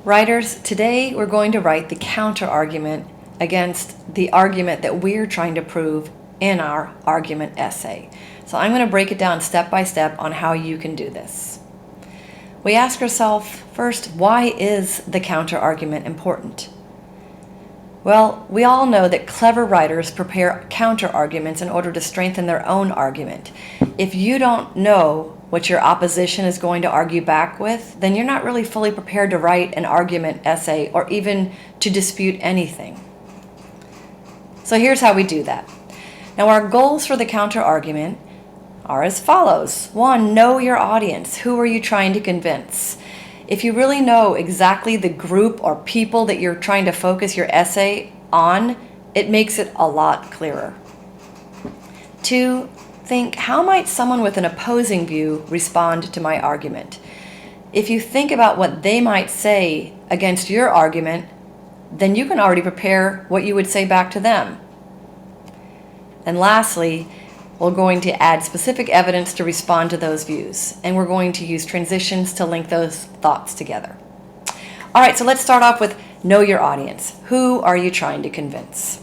Writers, today we're going to write the counter-argument against the argument that we're trying to prove in our argument essay. So I'm going to break it down step by step on how you can do this. We ask ourselves first, why is the counter-argument important? Well, we all know that clever writers prepare counter-arguments in order to strengthen their own argument. If you don't know what your opposition is going to argue back with, then you're not really fully prepared to write an argument essay or even to dispute anything. So here's how we do that. Now, our goals for the counter-argument are as follows. 1, know your audience. Who are you trying to convince? If you really know exactly the group or people that you're trying to focus your essay on, it makes it a lot clearer. 2, think, how might someone with an opposing view respond to my argument? If you think about what they might say against your argument, then you can already prepare what you would say back to them. And lastly, we're going to add specific evidence to respond to those views, and we're going to use transitions to link those thoughts together. All right, so let's start off with know your audience. Who are you trying to convince?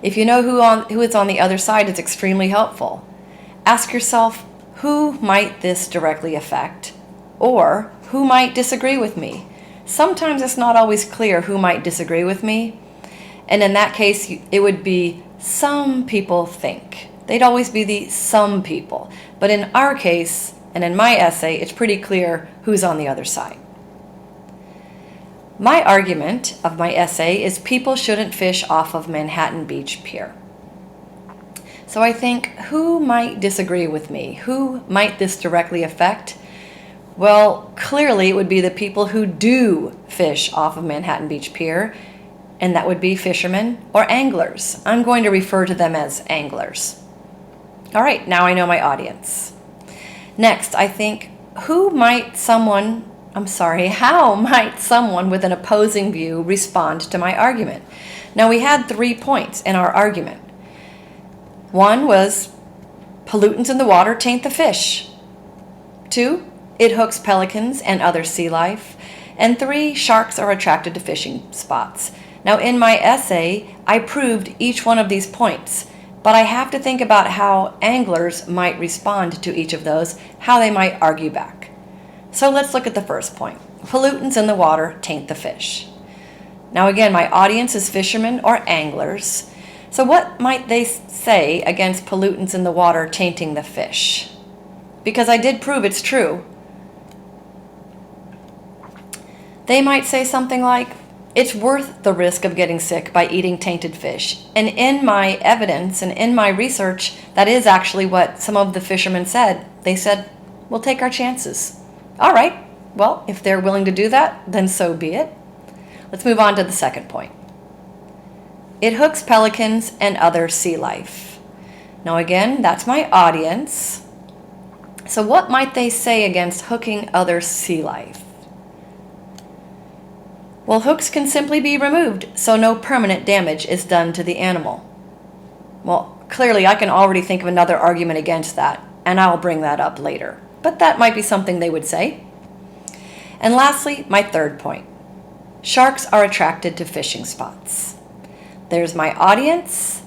If you know who is on the other side, it's extremely helpful. Ask yourself, who might this directly affect? Or who might disagree with me? Sometimes it's not always clear who might disagree with me, and in that case, it would be some people think. They'd always be the some people. But in our case, and in my essay, it's pretty clear who's on the other side. My argument of my essay is people shouldn't fish off of Manhattan Beach Pier. So I think, who might disagree with me? Who might this directly affect? Well, clearly it would be the people who do fish off of Manhattan Beach Pier, and that would be fishermen or anglers. I'm going to refer to them as anglers. All right, now I know my audience. Next, I think, how might someone with an opposing view respond to my argument? Now, we had 3 points in our argument. 1 was, pollutants in the water taint the fish. 2, it hooks pelicans and other sea life. And 3, sharks are attracted to fishing spots. Now, in my essay, I proved each one of these points, but I have to think about how anglers might respond to each of those, how they might argue back. So let's look at the first point. Pollutants in the water taint the fish. Now again, my audience is fishermen or anglers. So what might they say against pollutants in the water tainting the fish? Because I did prove it's true. They might say something like, it's worth the risk of getting sick by eating tainted fish. And in my evidence and in my research, that is actually what some of the fishermen said. They said, we'll take our chances. All right, well, if they're willing to do that, then so be it. Let's move on to the second point. It hooks pelicans and other sea life. Now again, that's my audience. So what might they say against hooking other sea life? Well, hooks can simply be removed, so no permanent damage is done to the animal. Well, clearly I can already think of another argument against that, and I'll bring that up later. But that might be something they would say. And lastly, my third point. Sharks are attracted to fishing spots. There's my audience.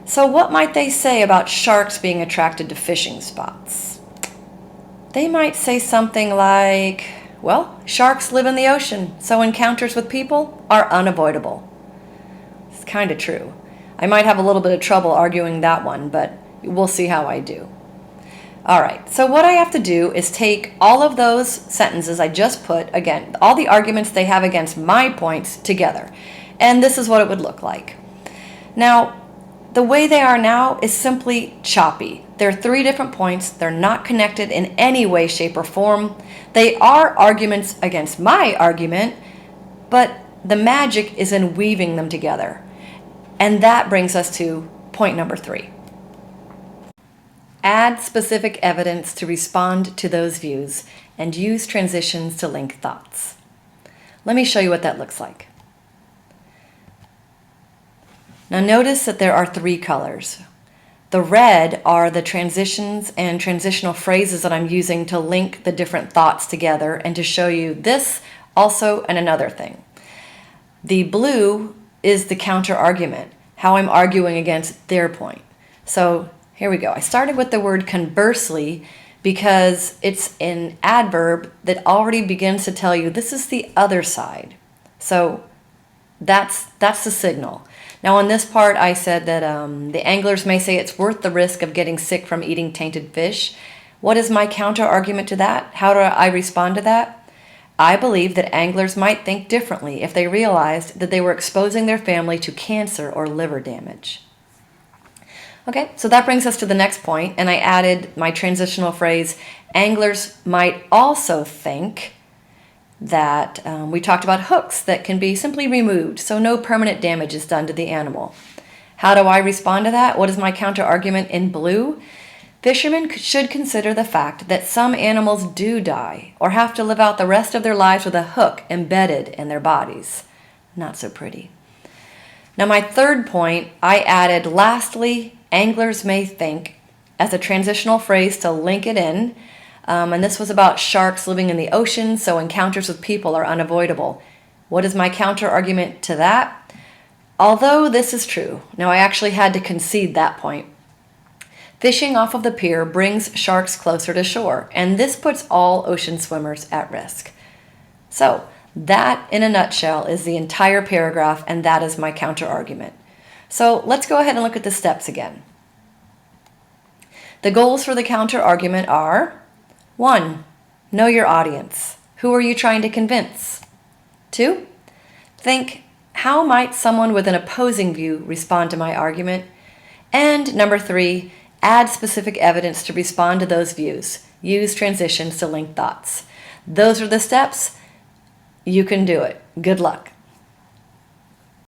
So what might they say about sharks being attracted to fishing spots? They might say something like, well, sharks live in the ocean, so encounters with people are unavoidable. It's kind of true. I might have a little bit of trouble arguing that one, but we'll see how I do. All right, so what I have to do is take all of those sentences I just put, again, all the arguments they have against my points together. And this is what it would look like. Now, the way they are now is simply choppy. There are 3 different points. They're not connected in any way, shape, or form. They are arguments against my argument, but the magic is in weaving them together. And that brings us to point number 3. Add specific evidence to respond to those views and use transitions to link thoughts. Let me show you what that looks like. Now notice that there are 3 colors. The red are the transitions and transitional phrases that I'm using to link the different thoughts together and to show you this Also, and another thing, the blue is the counter argument, how I'm arguing against their point. So here we go. I started with the word conversely because it's an adverb that already begins to tell you this is the other side. So that's the signal. Now on this part, I said that the anglers may say it's worth the risk of getting sick from eating tainted fish. What is my counter argument to that? How do I respond to that? I believe that anglers might think differently if they realized that they were exposing their family to cancer or liver damage. Okay, so that brings us to the next point, and I added my transitional phrase, anglers might also think that we talked about hooks that can be simply removed, so no permanent damage is done to the animal. How do I respond to that? What is my counter argument in blue? Fishermen should consider the fact that some animals do die or have to live out the rest of their lives with a hook embedded in their bodies. Not so pretty. Now my third point, I added lastly, anglers may think, as a transitional phrase to link it in. And this was about sharks living in the ocean, so encounters with people are unavoidable. What is my counter argument to that? Although this is true, now I actually had to concede that point. Fishing off of the pier brings sharks closer to shore, and this puts all ocean swimmers at risk. So that, in a nutshell, is the entire paragraph, and that is my counter argument. So let's go ahead and look at the steps again. The goals for the counter argument are: 1. Know your audience. Who are you trying to convince? 2. Think, how might someone with an opposing view respond to my argument? And number 3, add specific evidence to respond to those views. Use transitions to link thoughts. Those are the steps. You can do it. Good luck.